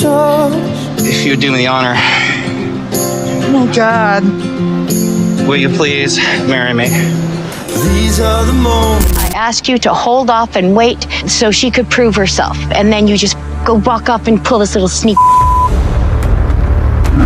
If you would do me the honor, Oh, God. will you please marry me? I asked you to hold off and wait so she could prove herself. And then you just go walk up and pull this little sneak.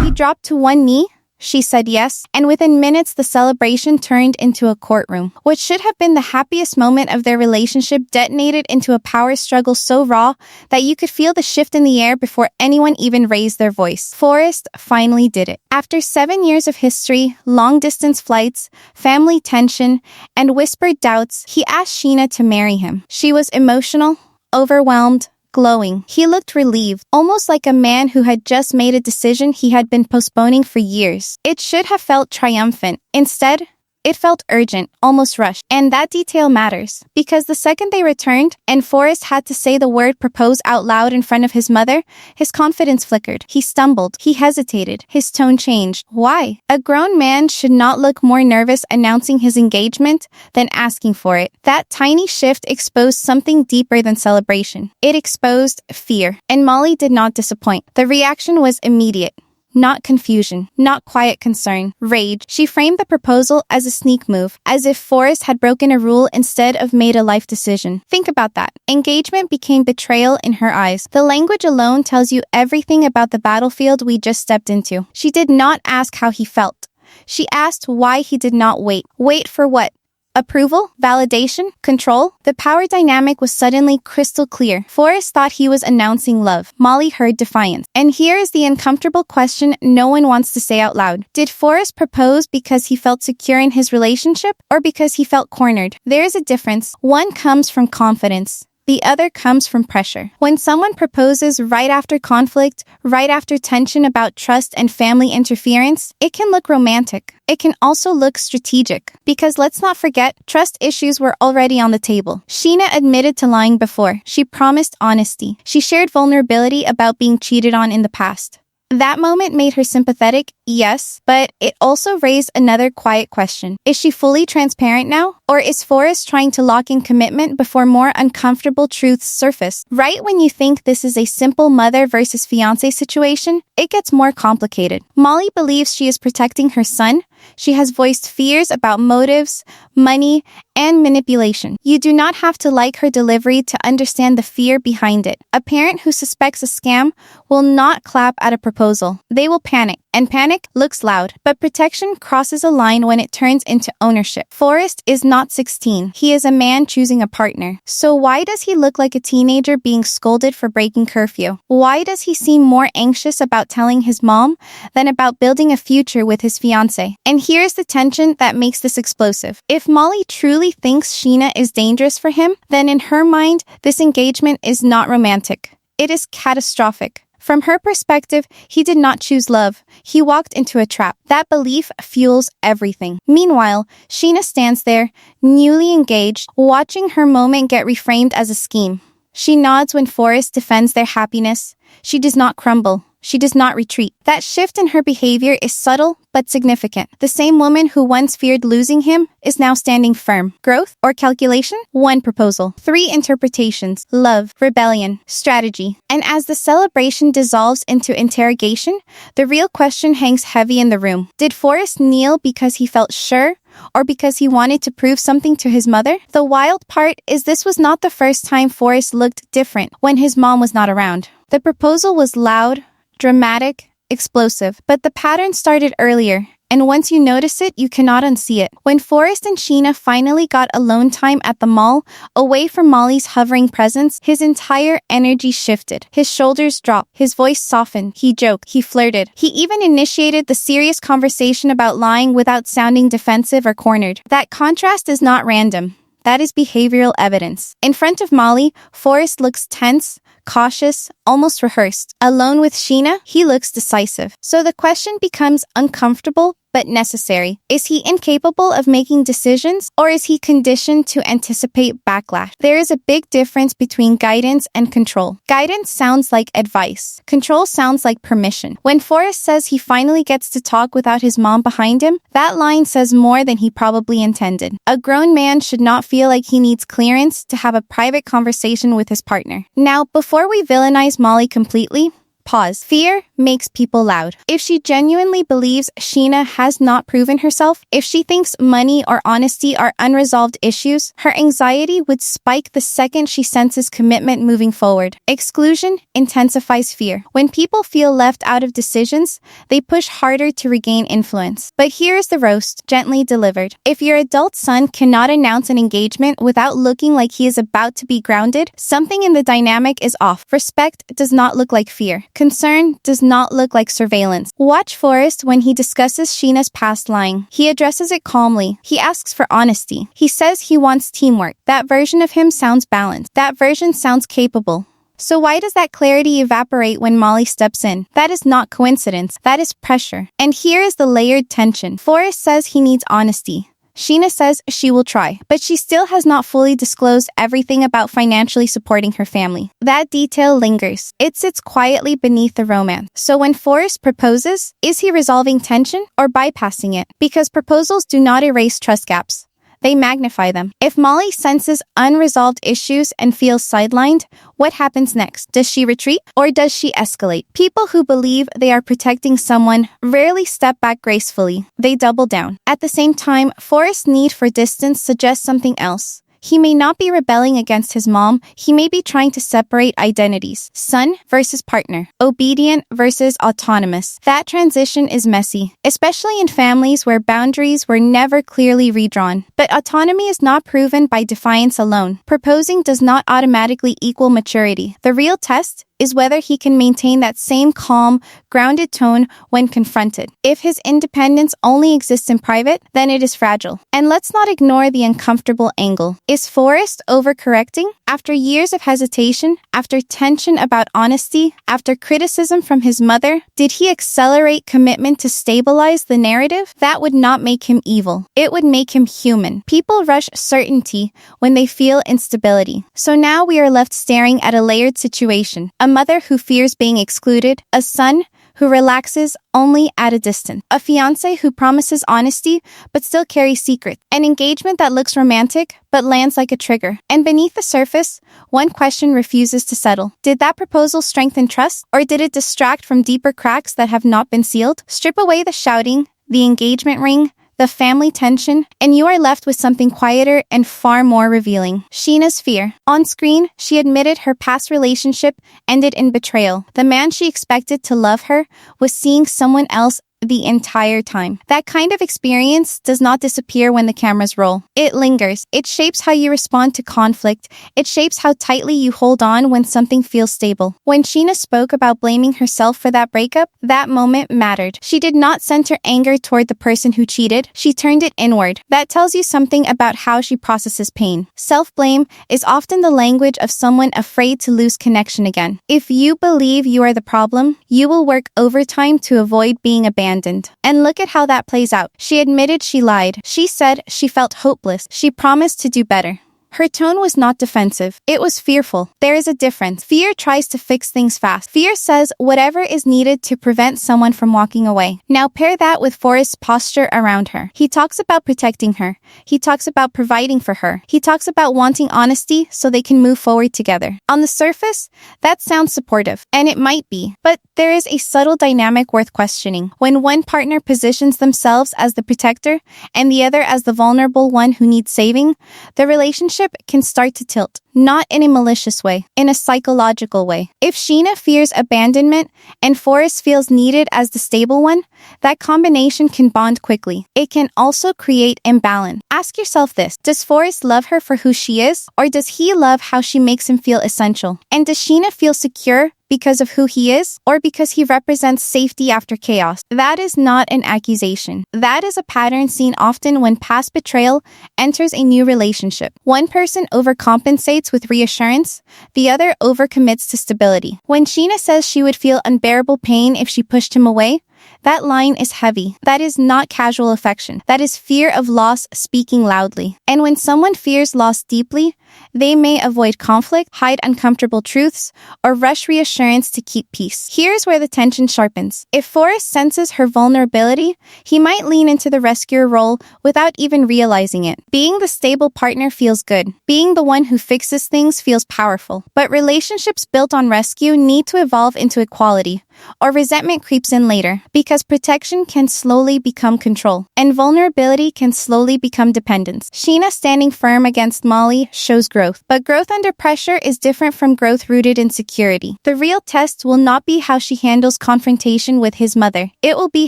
He dropped to one knee. She said yes, and within minutes the celebration turned into a courtroom. What should have been the happiest moment of their relationship detonated into a power struggle so raw that you could feel the shift in the air before anyone even raised their voice. Forrest finally did it. After 7 years of history, long-distance flights, family tension, and whispered doubts, he asked Sheena to marry him. She was emotional, overwhelmed, glowing. He looked relieved, almost like a man who had just made a decision he had been postponing for years. It should have felt triumphant. Instead, it felt urgent, almost rushed. And that detail matters, because the second they returned and Forrest had to say the word propose out loud in front of his mother, his confidence flickered. He stumbled. He hesitated. His tone changed. Why? A grown man should not look more nervous announcing his engagement than asking for it. That tiny shift exposed something deeper than celebration. It exposed fear. And Molly did not disappoint. The reaction was immediate. Not confusion, not quiet concern, rage. She framed the proposal as a sneak move, as if Forrest had broken a rule instead of made a life decision. Think about that. Engagement became betrayal in her eyes. The language alone tells you everything about the battlefield we just stepped into. She did not ask how he felt. She asked why he did not wait. Wait for what? Approval? Validation? Control? The power dynamic was suddenly crystal clear. Forrest thought he was announcing love. Molly heard defiance. And here is the uncomfortable question no one wants to say out loud. Did Forrest propose because he felt secure in his relationship or because he felt cornered? There is a difference. One comes from confidence. The other comes from pressure. When someone proposes right after conflict, right after tension about trust and family interference, it can look romantic. It can also look strategic. Because let's not forget, trust issues were already on the table. Sheena admitted to lying before. She promised honesty. She shared vulnerability about being cheated on in the past. That moment made her sympathetic, yes, but it also raised another quiet question. Is she fully transparent now? Or is Forrest trying to lock in commitment before more uncomfortable truths surface? Right when you think this is a simple mother versus fiancé situation, it gets more complicated. Molly believes she is protecting her son. She has voiced fears about motives, money, and manipulation. You do not have to like her delivery to understand the fear behind it. A parent who suspects a scam will not clap at a proposal. They will panic. And panic looks loud, but protection crosses a line when it turns into ownership. Forrest is not 16. He is a man choosing a partner. So why does he look like a teenager being scolded for breaking curfew? Why does he seem more anxious about telling his mom than about building a future with his fiancé? And here's the tension that makes this explosive. If Molly truly thinks Sheena is dangerous for him, then in her mind, this engagement is not romantic. It is catastrophic. From her perspective, he did not choose love. He walked into a trap. That belief fuels everything. Meanwhile, Sheena stands there, newly engaged, watching her moment get reframed as a scheme. She nods when Forrest defends their happiness. She does not crumble. She does not retreat. That shift in her behavior is subtle but significant. The same woman who once feared losing him is now standing firm. Growth or calculation? One proposal. 3 interpretations. Love, rebellion, strategy. And as the celebration dissolves into interrogation, the real question hangs heavy in the room. Did Forrest kneel because he felt sure? Or because he wanted to prove something to his mother? The wild part is this was not the first time Forrest looked different when his mom was not around. The proposal was loud, dramatic, explosive, but the pattern started earlier. And once you notice it, you cannot unsee it. When Forrest and Sheena finally got alone time at the mall, away from Molly's hovering presence, his entire energy shifted. His shoulders dropped. His voice softened. He joked. He flirted. He even initiated the serious conversation about lying without sounding defensive or cornered. That contrast is not random. That is behavioral evidence. In front of Molly, Forrest looks tense, cautious, almost rehearsed. Alone with Sheena, he looks decisive. So the question becomes uncomfortable but necessary. Is he incapable of making decisions, or is he conditioned to anticipate backlash? There is a big difference between guidance and control. Guidance sounds like advice. Control sounds like permission. When Forrest says he finally gets to talk without his mom behind him, that line says more than he probably intended. A grown man should not feel like he needs clearance to have a private conversation with his partner. Now, before we villainize Molly completely, Pause. Fear makes people loud. If she genuinely believes Sheena has not proven herself, if she thinks money or honesty are unresolved issues, her anxiety would spike the second she senses commitment moving forward. Exclusion intensifies fear. When people feel left out of decisions, they push harder to regain influence. But here is the roast, gently delivered. If your adult son cannot announce an engagement without looking like he is about to be grounded, something in the dynamic is off. Respect does not look like fear. Concern does not look like surveillance. Watch Forrest when he discusses Sheena's past lying. He addresses it calmly. He asks for honesty. He says he wants teamwork. That version of him sounds balanced. That version sounds capable. So why does that clarity evaporate when Molly steps in? That is not coincidence. That is pressure. And here is the layered tension. Forrest says he needs honesty. Sheena says she will try, but she still has not fully disclosed everything about financially supporting her family. That detail lingers. It sits quietly beneath the romance. So when Forrest proposes, is he resolving tension or bypassing it? Because proposals do not erase trust gaps. They magnify them. If Molly senses unresolved issues and feels sidelined, what happens next? Does she retreat or does she escalate? People who believe they are protecting someone rarely step back gracefully. They double down. At the same time, Forrest's need for distance suggests something else. He may not be rebelling against his mom. He may be trying to separate identities. Son versus partner. Obedient versus autonomous. That transition is messy, especially in families where boundaries were never clearly redrawn. But autonomy is not proven by defiance alone. Proposing does not automatically equal maturity. The real test is whether he can maintain that same calm, grounded tone when confronted. If his independence only exists in private, then it is fragile. And let's not ignore the uncomfortable angle. Is Forrest overcorrecting? After years of hesitation, after tension about honesty, after criticism from his mother, did he accelerate commitment to stabilize the narrative? That would not make him evil. It would make him human. People rush certainty when they feel instability. So now we are left staring at a layered situation. A mother who fears being excluded, a son who relaxes only at a distance, a fiance who promises honesty but still carries secrets, an engagement that looks romantic but lands like a trigger. And beneath the surface, one question refuses to settle. Did that proposal strengthen trust, or did it distract from deeper cracks that have not been sealed? Strip away the shouting, the engagement ring, the family tension, and you are left with something quieter and far more revealing. Sheena's fear. On screen, she admitted her past relationship ended in betrayal. The man she expected to love her was seeing someone else the entire time. That kind of experience does not disappear when the cameras roll. It lingers. It shapes how you respond to conflict. It shapes how tightly you hold on when something feels stable. When Sheena spoke about blaming herself for that breakup, that moment mattered. She did not center anger toward the person who cheated. She turned it inward. That tells you something about how she processes pain. Self-blame is often the language of someone afraid to lose connection again. If you believe you are the problem, you will work overtime to avoid being abandoned. And look at how that plays out. She admitted she lied. She said she felt hopeless. She promised to do better. Her tone was not defensive. It was fearful. There is a difference. Fear tries to fix things fast. Fear says whatever is needed to prevent someone from walking away. Now pair that with Forrest's posture around her. He talks about protecting her. He talks about providing for her. He talks about wanting honesty so they can move forward together. On the surface, that sounds supportive, and it might be. But there is a subtle dynamic worth questioning. When one partner positions themselves as the protector and the other as the vulnerable one who needs saving, the relationship can start to tilt, not in a malicious way, in a psychological way. If Sheena fears abandonment and Forrest feels needed as the stable one, that combination can bond quickly. It can also create imbalance. Ask yourself this: does Forrest love her for who she is, or does he love how she makes him feel essential? And does Sheena feel secure because of who he is, or because he represents safety after chaos? That is not an accusation. That is a pattern seen often when past betrayal enters a new relationship. One person overcompensates with reassurance, the other overcommits to stability. When Sheena says she would feel unbearable pain if she pushed him away, that line is heavy. That is not casual affection. That is fear of loss speaking loudly. And when someone fears loss deeply, They may avoid conflict, hide uncomfortable truths, or rush reassurance to keep peace. Here's where the tension sharpens. If Forrest senses her vulnerability, he might lean into the rescuer role without even realizing it. Being the stable partner feels good. Being the one who fixes things feels powerful. But relationships built on rescue need to evolve into equality, or resentment creeps in later, because protection can slowly become control, and vulnerability can slowly become dependence. Sheena standing firm against Molly shows growth, but growth under pressure is different from growth rooted in security. The real test will not be how she handles confrontation with his mother. It will be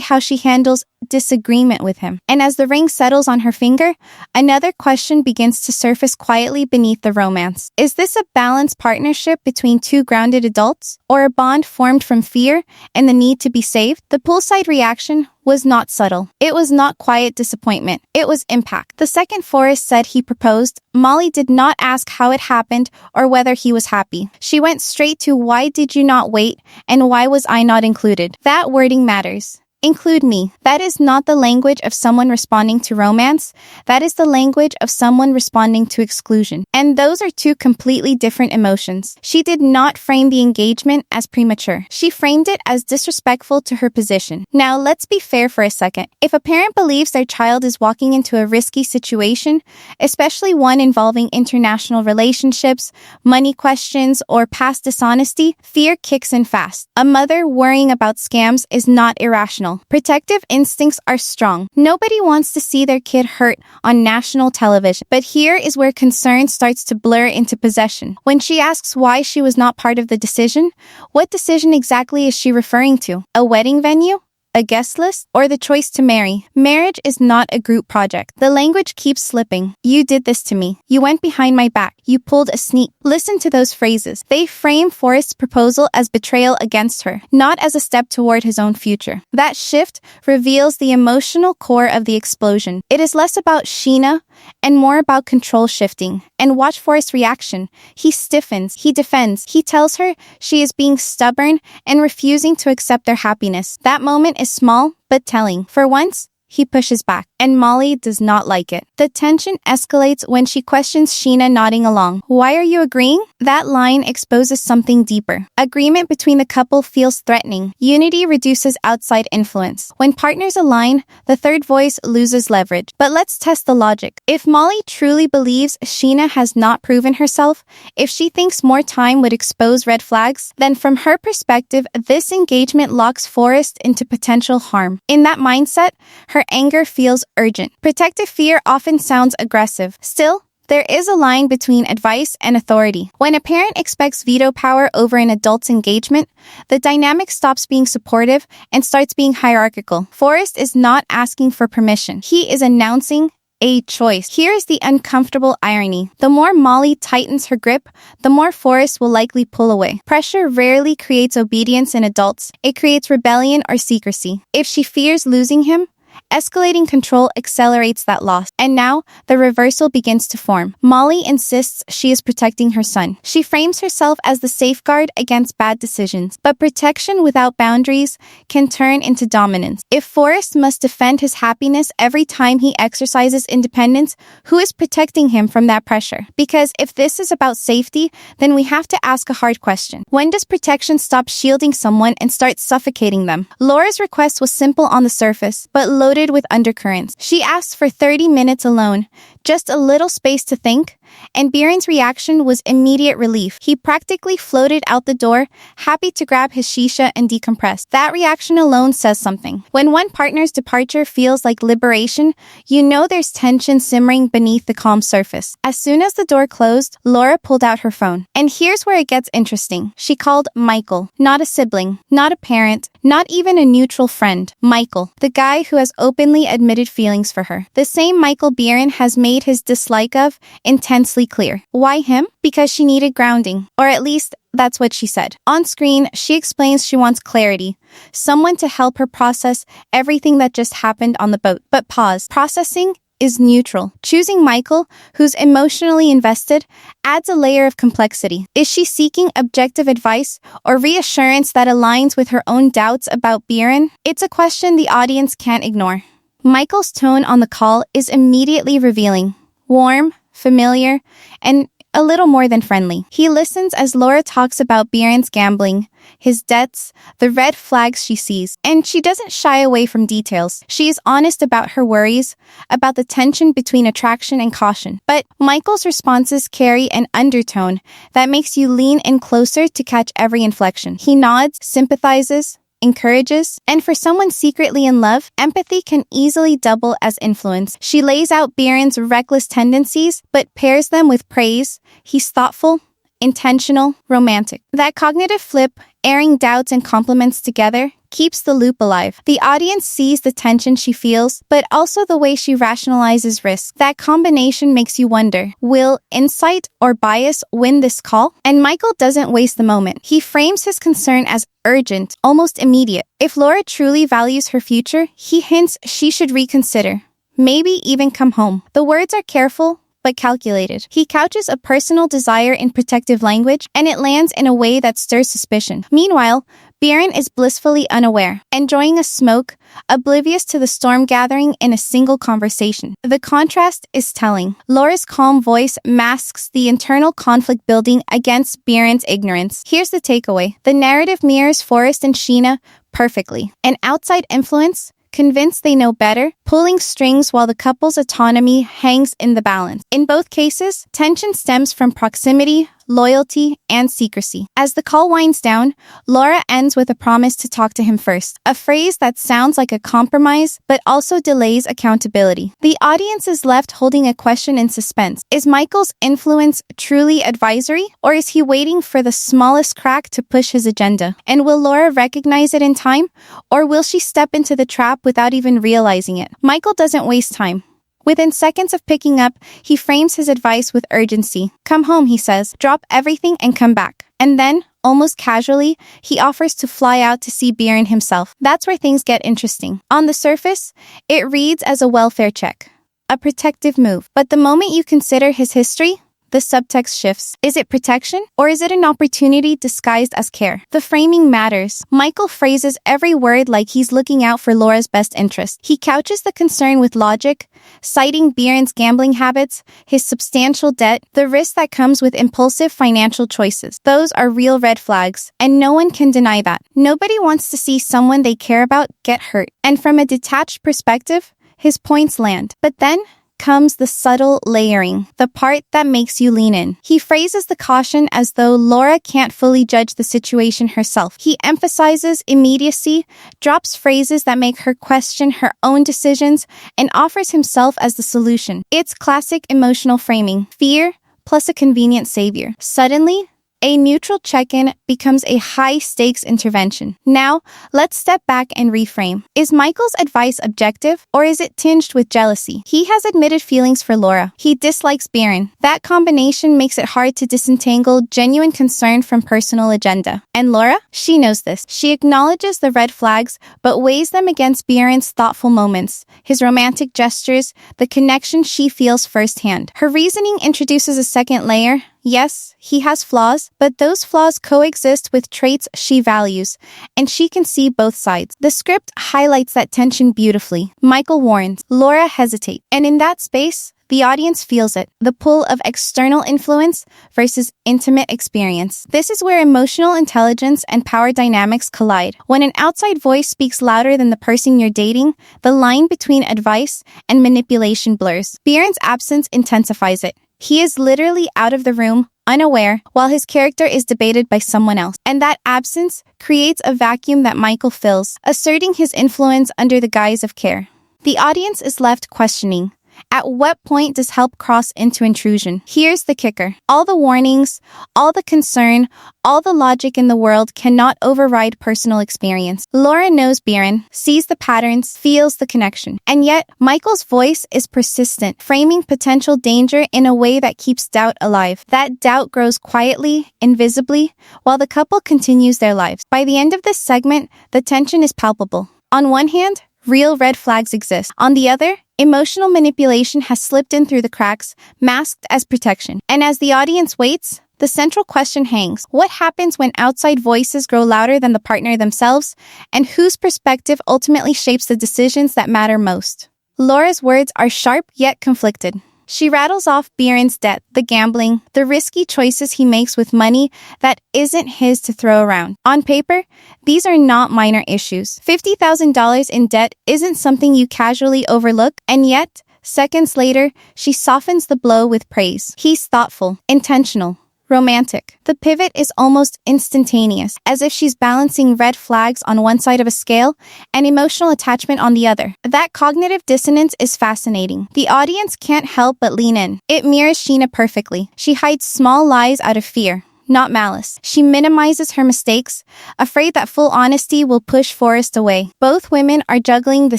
how she handles disagreement with him. And as the ring settles on her finger, another question begins to surface quietly beneath the romance. Is this a balanced partnership between two grounded adults, or a bond formed from fear and the need to be saved? The poolside reaction was not subtle. It was not quiet disappointment. It was impact. The second Forrest said he proposed, Molly did not ask how it happened or whether he was happy. She went straight to why did you not wait and why was I not included? That wording matters. Include me. That is not the language of someone responding to romance. That is the language of someone responding to exclusion. And those are two completely different emotions. She did not frame the engagement as premature. She framed it as disrespectful to her position. Now, let's be fair for a second. If a parent believes their child is walking into a risky situation, especially one involving international relationships, money questions, or past dishonesty, fear kicks in fast. A mother worrying about scams is not irrational. Protective instincts are strong. Nobody wants to see their kid hurt on national television. But here is where concern starts to blur into possession. When she asks why she was not part of the decision, what decision exactly is she referring to? A wedding venue? A guest list, or the choice to marry? Marriage is not a group project. The language keeps slipping. You did this to me. You went behind my back. You pulled a sneak. Listen to those phrases. They frame Forrest's proposal as betrayal against her, not as a step toward his own future. That shift reveals the emotional core of the explosion. It is less about Sheena and more about control shifting. And watch Forrest's reaction. He stiffens. He defends. He tells her she is being stubborn and refusing to accept their happiness. That moment is small, but telling. For once, he pushes back, and Molly does not like it. The tension escalates when she questions Sheena nodding along. Why are you agreeing? That line exposes something deeper. Agreement between the couple feels threatening. Unity reduces outside influence. When partners align, the third voice loses leverage. But let's test the logic. If Molly truly believes Sheena has not proven herself, if she thinks more time would expose red flags, then from her perspective, this engagement locks Forrest into potential harm. In that mindset, her anger feels urgent. Protective fear often sounds aggressive. Still, there is a line between advice and authority. When a parent expects veto power over an adult's engagement, the dynamic stops being supportive and starts being hierarchical. Forrest is not asking for permission. He is announcing a choice. Here is the uncomfortable irony. The more Molly tightens her grip, the more Forrest will likely pull away. Pressure rarely creates obedience in adults. It creates rebellion or secrecy. If she fears losing him, escalating control accelerates that loss. And now, the reversal begins to form. Molly insists she is protecting her son. She frames herself as the safeguard against bad decisions. But protection without boundaries can turn into dominance. If Forrest must defend his happiness every time he exercises independence, who is protecting him from that pressure? Because if this is about safety, then we have to ask a hard question. When does protection stop shielding someone and start suffocating them? Laura's request was simple on the surface, but loaded with undercurrents. She asked for 30 minutes alone, just a little space to think, and Beeran's reaction was immediate relief. He practically floated out the door, happy to grab his shisha and decompress. That reaction alone says something. When one partner's departure feels like liberation, you know there's tension simmering beneath the calm surface. As soon as the door closed, Laura pulled out her phone. And here's where it gets interesting. She called Michael, not a sibling, not a parent, not even a neutral friend. Michael, the guy who has openly admitted feelings for her. The same Michael Beeran has made his dislike of intensely clear. Why him? Because she needed grounding. Or at least, that's what she said. On screen, she explains she wants clarity. Someone to help her process everything that just happened on the boat. But pause. Processing is neutral. Choosing Michael, who's emotionally invested, adds a layer of complexity. Is she seeking objective advice or reassurance that aligns with her own doubts about Beeran? It's a question the audience can't ignore. Michael's tone on the call is immediately revealing. Warm, familiar, and a little more than friendly. He listens as Laura talks about Beeran's gambling, his debts, the red flags she sees, and she doesn't shy away from details. She is honest about her worries, about the tension between attraction and caution. But Michael's responses carry an undertone that makes you lean in closer to catch every inflection. He nods, sympathizes, encourages, and for someone secretly in love, empathy can easily double as influence. She lays out Beeran's reckless tendencies, but pairs them with praise. He's thoughtful, intentional, romantic. That cognitive flip, airing doubts and compliments together, keeps the loop alive. The audience sees the tension she feels, but also the way she rationalizes risk. That combination makes you wonder, will insight or bias win this call? And Michael doesn't waste the moment. He frames his concern as urgent, almost immediate. If Laura truly values her future, he hints she should reconsider. Maybe even come home. The words are careful, but calculated. He couches a personal desire in protective language, and it lands in a way that stirs suspicion. Meanwhile, Beeran is blissfully unaware, enjoying a smoke, oblivious to the storm gathering in a single conversation. The contrast is telling. Laura's calm voice masks the internal conflict building against Beeran's ignorance. Here's the takeaway. The narrative mirrors Forrest and Sheena perfectly. An outside influence, convinced they know better, pulling strings while the couple's autonomy hangs in the balance. In both cases, tension stems from proximity, loyalty, and secrecy. As the call winds down, Laura ends with a promise to talk to him first, a phrase that sounds like a compromise, but also delays accountability. The audience is left holding a question in suspense. Is Michael's influence truly advisory, or is he waiting for the smallest crack to push his agenda? And will Laura recognize it in time, or will she step into the trap without even realizing it? Michael doesn't waste time. Within seconds of picking up, he frames his advice with urgency. Come home, he says. Drop everything and come back. And then, almost casually, he offers to fly out to see Beeran himself. That's where things get interesting. On the surface, it reads as a welfare check, a protective move. But the moment you consider his history, the subtext shifts. Is it protection, or is it an opportunity disguised as care? The framing matters. Michael phrases every word like he's looking out for Laura's best interest. He couches the concern with logic, citing Beeran's gambling habits, his substantial debt, the risk that comes with impulsive financial choices. Those are real red flags, and no one can deny that. Nobody wants to see someone they care about get hurt. And from a detached perspective, his points land. But then comes the subtle layering, the part that makes you lean in. He phrases the caution as though Laura can't fully judge the situation herself. He emphasizes immediacy, drops phrases that make her question her own decisions, and offers himself as the solution. It's classic emotional framing. Fear plus a convenient savior. Suddenly, a neutral check-in becomes a high-stakes intervention. Now, let's step back and reframe. Is Michael's advice objective, or is it tinged with jealousy? He has admitted feelings for Laura. He dislikes Beeran. That combination makes it hard to disentangle genuine concern from personal agenda. And Laura? She knows this. She acknowledges the red flags, but weighs them against Beeran's thoughtful moments, his romantic gestures, the connection she feels firsthand. Her reasoning introduces a second layer. Yes, he has flaws, but those flaws coexist with traits she values, and she can see both sides. The script highlights that tension beautifully. Michael warns, Laura hesitates, and in that space, the audience feels it, the pull of external influence versus intimate experience. This is where emotional intelligence and power dynamics collide. When an outside voice speaks louder than the person you're dating, the line between advice and manipulation blurs. Beeran's absence intensifies it. He is literally out of the room, unaware, while his character is debated by someone else. And that absence creates a vacuum that Michael fills, asserting his influence under the guise of care. The audience is left questioning. At what point does help cross into intrusion? Here's the kicker. All the warnings, all the concern, all the logic in the world cannot override personal experience. Laura knows Beeran, sees the patterns, feels the connection. And yet, Michael's voice is persistent, framing potential danger in a way that keeps doubt alive. That doubt grows quietly, invisibly, while the couple continues their lives. By the end of this segment, the tension is palpable. On one hand, real red flags exist. On the other, emotional manipulation has slipped in through the cracks, masked as protection. And as the audience waits, the central question hangs. What happens when outside voices grow louder than the partner themselves? And whose perspective ultimately shapes the decisions that matter most? Laura's words are sharp yet conflicted. She rattles off Beeran's debt, the gambling, the risky choices he makes with money that isn't his to throw around. On paper, these are not minor issues. $50,000 in debt isn't something you casually overlook, and yet, seconds later, she softens the blow with praise. He's thoughtful, intentional, romantic. The pivot is almost instantaneous, as if she's balancing red flags on one side of a scale and emotional attachment on the other. That cognitive dissonance is fascinating. The audience can't help but lean in. It mirrors Sheena perfectly. She hides small lies out of fear, not malice. She minimizes her mistakes, afraid that full honesty will push Forrest away. Both women are juggling the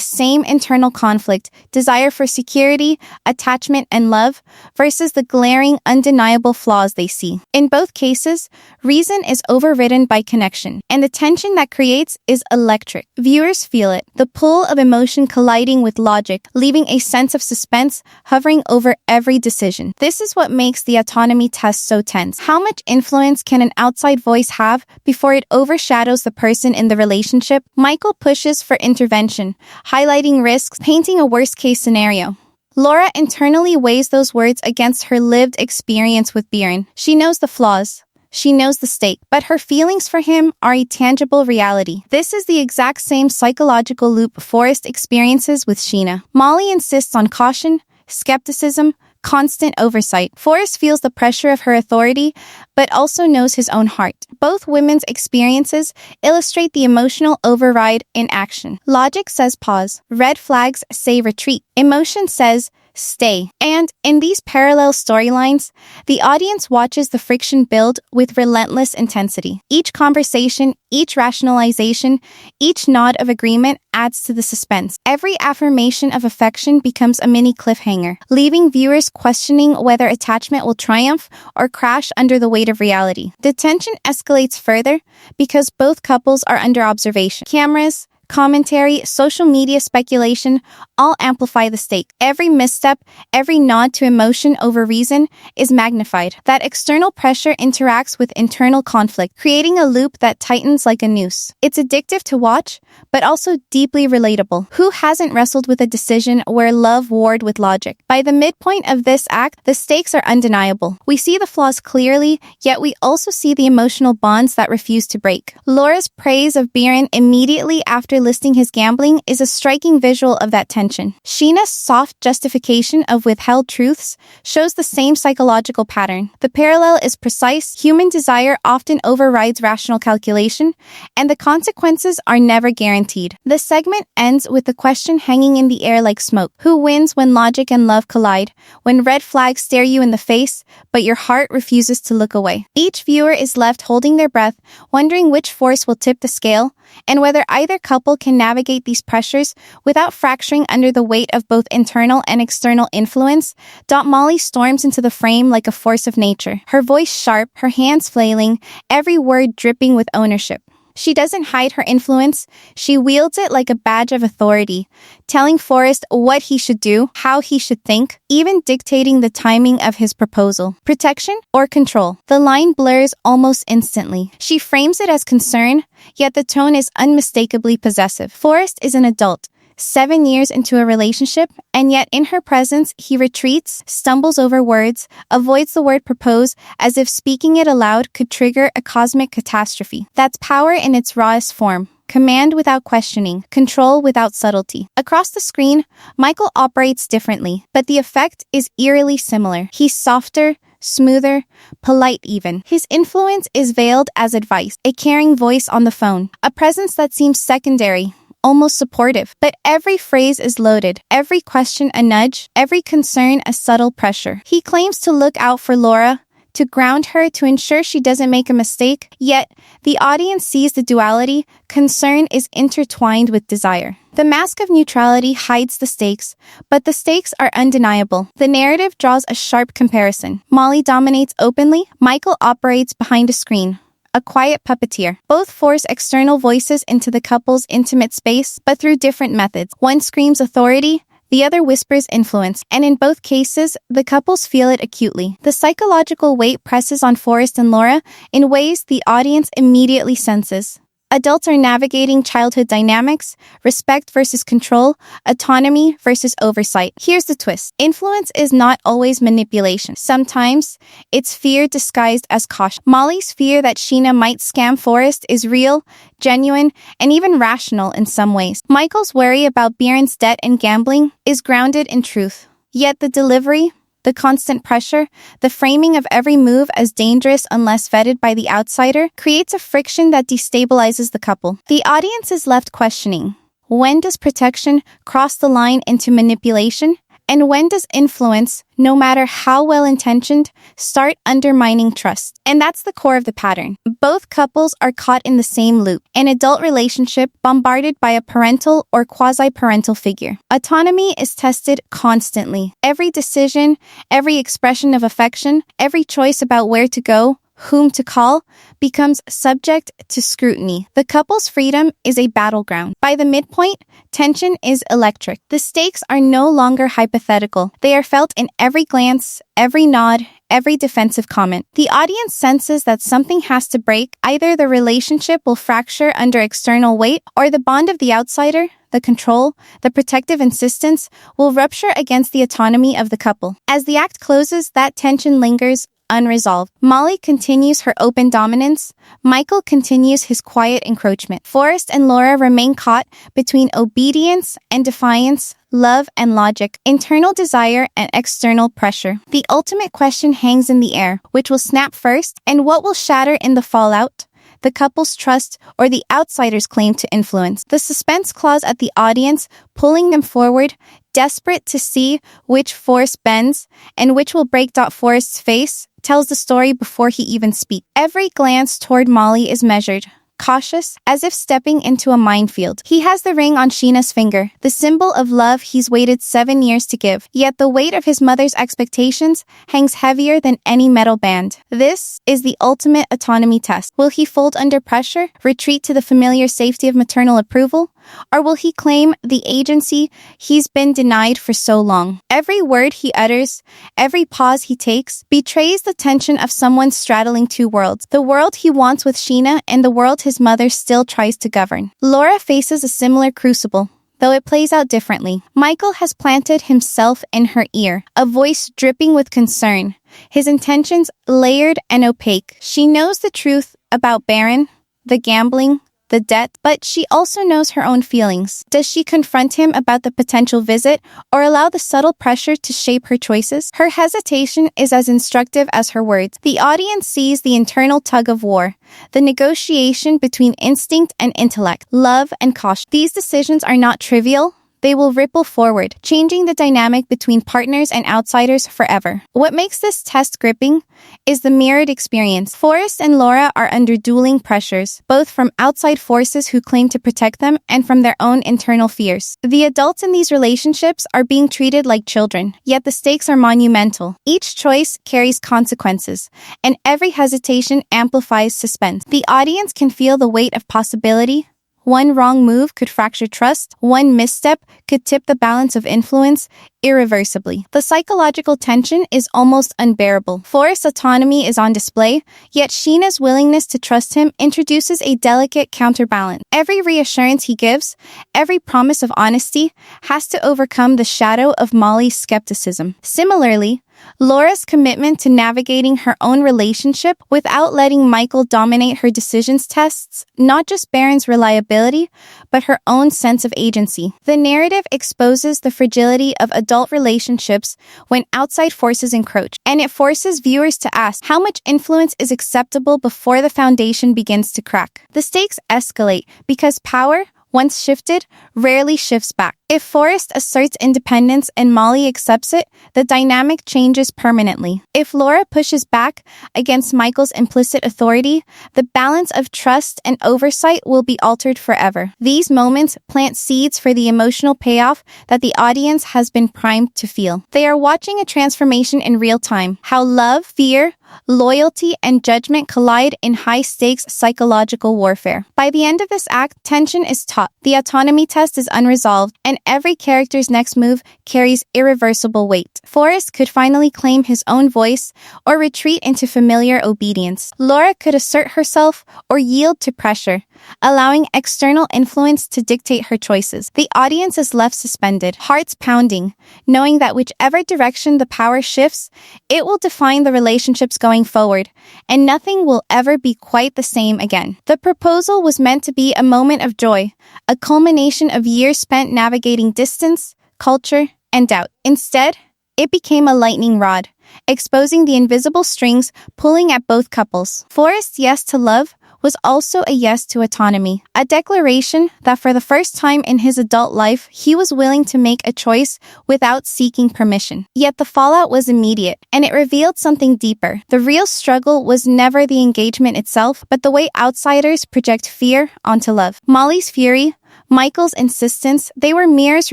same internal conflict, desire for security, attachment, and love, versus the glaring, undeniable flaws they see. In both cases, reason is overridden by connection, and the tension that creates is electric. Viewers feel it, the pull of emotion colliding with logic, leaving a sense of suspense hovering over every decision. This is what makes the autonomy test so tense. How much influence can an outside voice have before it overshadows the person in the relationship? Michael pushes for intervention, highlighting risks, painting a worst-case scenario. Laura internally weighs those words against her lived experience with Beeran. She knows the flaws. She knows the stake, but her feelings for him are a tangible reality. This is the exact same psychological loop Forrest experiences with Sheena. Molly insists on caution, skepticism, constant oversight. Forrest feels the pressure of her authority, but also knows his own heart. Both women's experiences illustrate the emotional override in action. Logic says pause. Red flags say retreat. Emotion says stay. And in these parallel storylines, the audience watches the friction build with relentless intensity. Each conversation, each rationalization, each nod of agreement adds to the suspense. Every affirmation of affection becomes a mini cliffhanger, leaving viewers questioning whether attachment will triumph or crash under the weight of reality. The tension escalates further because both couples are under observation. Cameras, commentary, social media speculation all amplify the stake. Every misstep, every nod to emotion over reason is magnified. That external pressure interacts with internal conflict, creating a loop that tightens like a noose. It's addictive to watch, but also deeply relatable. Who hasn't wrestled with a decision where love warred with logic? By the midpoint of this act, the stakes are undeniable. We see the flaws clearly, yet we also see the emotional bonds that refuse to break. Laura's praise of Beeran immediately after listing his gambling is a striking visual of that tension. Sheena's soft justification of withheld truths shows the same psychological pattern. The parallel is precise. Human desire often overrides rational calculation, and the consequences are never guaranteed. The segment ends with the question hanging in the air like smoke. Who wins when logic and love collide? When red flags stare you in the face, but your heart refuses to look away? Each viewer is left holding their breath, wondering which force will tip the scale, and whether either couple can navigate these pressures without fracturing under the weight of both internal and external influence. Molly storms into the frame like a force of nature, her voice sharp, her hands flailing, every word dripping with ownership. She doesn't hide her influence, she wields it like a badge of authority, telling Forrest what he should do, how he should think, even dictating the timing of his proposal. Protection or control? The line blurs almost instantly. She frames it as concern, yet the tone is unmistakably possessive. Forrest is an adult, 7 years into a relationship, and yet in her presence, he retreats, stumbles over words, avoids the word propose, as if speaking it aloud could trigger a cosmic catastrophe. That's power in its rawest form. Command without questioning, control without subtlety. Across the screen, Michael operates differently, but the effect is eerily similar. He's softer, smoother, polite even. His influence is veiled as advice, a caring voice on the phone, a presence that seems secondary, almost supportive. But every phrase is loaded, every question a nudge, every concern a subtle pressure. He claims to look out for Laura, to ground her, to ensure she doesn't make a mistake, yet the audience sees the duality. Concern is intertwined with desire. The mask of neutrality hides the stakes, but the stakes are undeniable. The narrative draws a sharp comparison. Molly dominates openly, Michael operates behind a screen, a quiet puppeteer. Both force external voices into the couple's intimate space, but through different methods. One screams authority, the other whispers influence, and in both cases, the couples feel it acutely. The psychological weight presses on Forrest and Laura in ways the audience immediately senses. Adults are navigating childhood dynamics, respect versus control, autonomy versus oversight. Here's the twist. Influence is not always manipulation. Sometimes it's fear disguised as caution. Molly's fear that Sheena might scam Forrest is real, genuine, and even rational in some ways. Michael's worry about Beeran's debt and gambling is grounded in truth. Yet the delivery, the constant pressure, the framing of every move as dangerous unless vetted by the outsider, creates a friction that destabilizes the couple. The audience is left questioning, when does protection cross the line into manipulation? And when does influence, no matter how well-intentioned, start undermining trust? And that's the core of the pattern. Both couples are caught in the same loop, an adult relationship bombarded by a parental or quasi-parental figure. Autonomy is tested constantly. Every decision, every expression of affection, every choice about where to go, whom to call, becomes subject to scrutiny. The couple's freedom is a battleground. By the midpoint, tension is electric. The stakes are no longer hypothetical. They are felt in every glance, every nod, every defensive comment. The audience senses that something has to break. Either the relationship will fracture under external weight, or the bond of the outsider, the control, the protective insistence, will rupture against the autonomy of the couple. As the act closes, that tension lingers, unresolved. Molly continues her open dominance. Michael continues his quiet encroachment. Forrest and Laura remain caught between obedience and defiance, love and logic, internal desire and external pressure. The ultimate question hangs in the air. Which will snap first, and what will shatter in the fallout? The couple's trust or the outsider's claim to influence. The suspense claws at the audience, pulling them forward, desperate to see which force bends and which will break. Forrest's face tells the story before he even speaks. Every glance toward Molly is measured, cautious, as if stepping into a minefield. He has the ring on Sheena's finger, the symbol of love he's waited 7 years to give. Yet the weight of his mother's expectations hangs heavier than any metal band. This is the ultimate autonomy test. Will he fold under pressure, retreat to the familiar safety of maternal approval? Or will he claim the agency he's been denied for so long? Every word he utters, every pause he takes, betrays the tension of someone straddling two worlds. The world he wants with Sheena and the world his mother still tries to govern. Laura faces a similar crucible, though it plays out differently. Michael has planted himself in her ear, a voice dripping with concern, his intentions layered and opaque. She knows the truth about Beeran, the gambling, the debt, but she also knows her own feelings. Does she confront him about the potential visit or allow the subtle pressure to shape her choices? Her hesitation is as instructive as her words. The audience sees the internal tug of war, the negotiation between instinct and intellect, love and caution. These decisions are not trivial. They will ripple forward, changing the dynamic between partners and outsiders forever. What makes this test gripping is the mirrored experience. Forrest and Laura are under dueling pressures, both from outside forces who claim to protect them and from their own internal fears. The adults in these relationships are being treated like children, yet the stakes are monumental. Each choice carries consequences, and every hesitation amplifies suspense. The audience can feel the weight of possibility. One wrong move could fracture trust. One misstep could tip the balance of influence irreversibly. The psychological tension is almost unbearable. Forrest's autonomy is on display, yet Sheena's willingness to trust him introduces a delicate counterbalance. Every reassurance he gives, every promise of honesty, has to overcome the shadow of Molly's skepticism. Similarly, Laura's commitment to navigating her own relationship without letting Michael dominate her decisions tests not just Beeran's reliability, but her own sense of agency. The narrative exposes the fragility of adult relationships when outside forces encroach, and it forces viewers to ask how much influence is acceptable before the foundation begins to crack. The stakes escalate because power, once shifted, rarely shifts back. If Forrest asserts independence and Molly accepts it, the dynamic changes permanently. If Laura pushes back against Michael's implicit authority, the balance of trust and oversight will be altered forever. These moments plant seeds for the emotional payoff that the audience has been primed to feel. They are watching a transformation in real time, how love, fear, loyalty, and judgment collide in high-stakes psychological warfare. By the end of this act, tension is taut, the autonomy test is unresolved, and every character's next move carries irreversible weight. Forrest could finally claim his own voice or retreat into familiar obedience. Laura could assert herself or yield to pressure, allowing external influence to dictate her choices. The audience is left suspended, hearts pounding, knowing that whichever direction the power shifts, it will define the relationships going forward, and nothing will ever be quite the same again. The proposal was meant to be a moment of joy, a culmination of years spent navigating distance, culture, and doubt. Instead, it became a lightning rod, exposing the invisible strings pulling at both couples. Forrest's yes to love was also a yes to autonomy, a declaration that for the first time in his adult life, he was willing to make a choice without seeking permission. Yet the fallout was immediate, and it revealed something deeper. The real struggle was never the engagement itself, but the way outsiders project fear onto love. Molly's fury, Michael's insistence, they were mirrors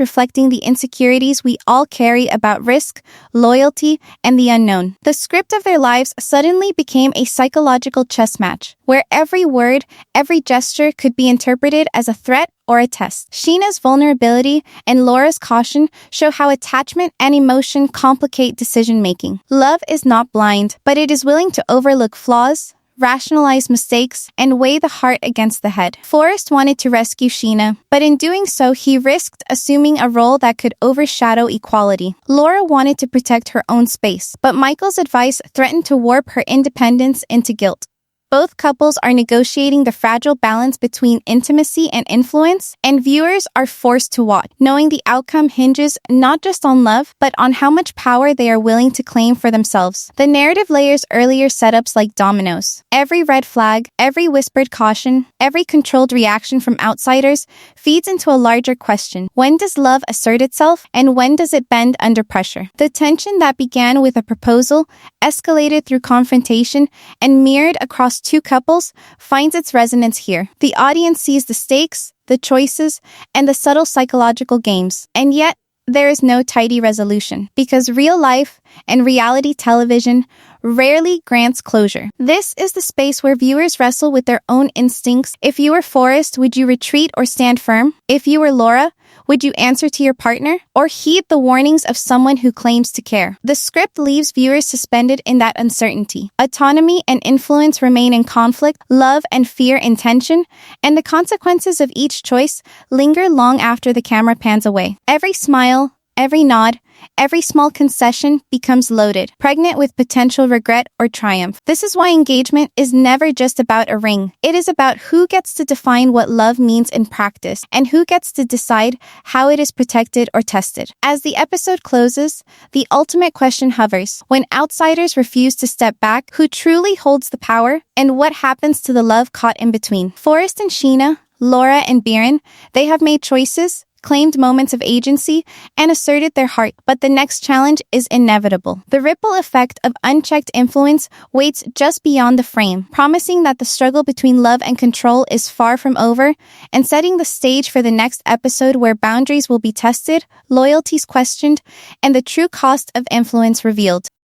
reflecting the insecurities we all carry about risk, loyalty, and the unknown. The script of their lives suddenly became a psychological chess match, where every word, every gesture could be interpreted as a threat or a test. Sheena's vulnerability and Laura's caution show how attachment and emotion complicate decision-making. Love is not blind, but it is willing to overlook flaws, rationalize mistakes, and weigh the heart against the head. Forrest wanted to rescue Sheena, but in doing so, he risked assuming a role that could overshadow equality. Laura wanted to protect her own space, but Michael's advice threatened to warp her independence into guilt. Both couples are negotiating the fragile balance between intimacy and influence, and viewers are forced to watch, knowing the outcome hinges not just on love, but on how much power they are willing to claim for themselves. The narrative layers earlier setups like dominoes. Every red flag, every whispered caution, every controlled reaction from outsiders feeds into a larger question. When does love assert itself, and when does it bend under pressure? The tension that began with a proposal, escalated through confrontation, and mirrored across two couples finds its resonance here. The audience sees the stakes, the choices, and the subtle psychological games. And yet, there is no tidy resolution, because real life and reality television rarely grants closure. This is the space where viewers wrestle with their own instincts. If you were Forrest, would you retreat or stand firm? If you were Laura, would you answer to your partner or heed the warnings of someone who claims to care? The script leaves viewers suspended in that uncertainty. Autonomy and influence remain in conflict, love and fear in tension, and the consequences of each choice linger long after the camera pans away. Every smile, every nod, every small concession becomes loaded, pregnant with potential regret or triumph. This is why engagement is never just about a ring. It is about who gets to define what love means in practice and who gets to decide how it is protected or tested. As the episode closes, the ultimate question hovers. When outsiders refuse to step back, who truly holds the power, and what happens to the love caught in between? Forrest and Sheena, Laura and Beeran, they have made choices, claimed moments of agency, and asserted their heart. But the next challenge is inevitable. The ripple effect of unchecked influence waits just beyond the frame, promising that the struggle between love and control is far from over, and setting the stage for the next episode where boundaries will be tested, loyalties questioned, and the true cost of influence revealed.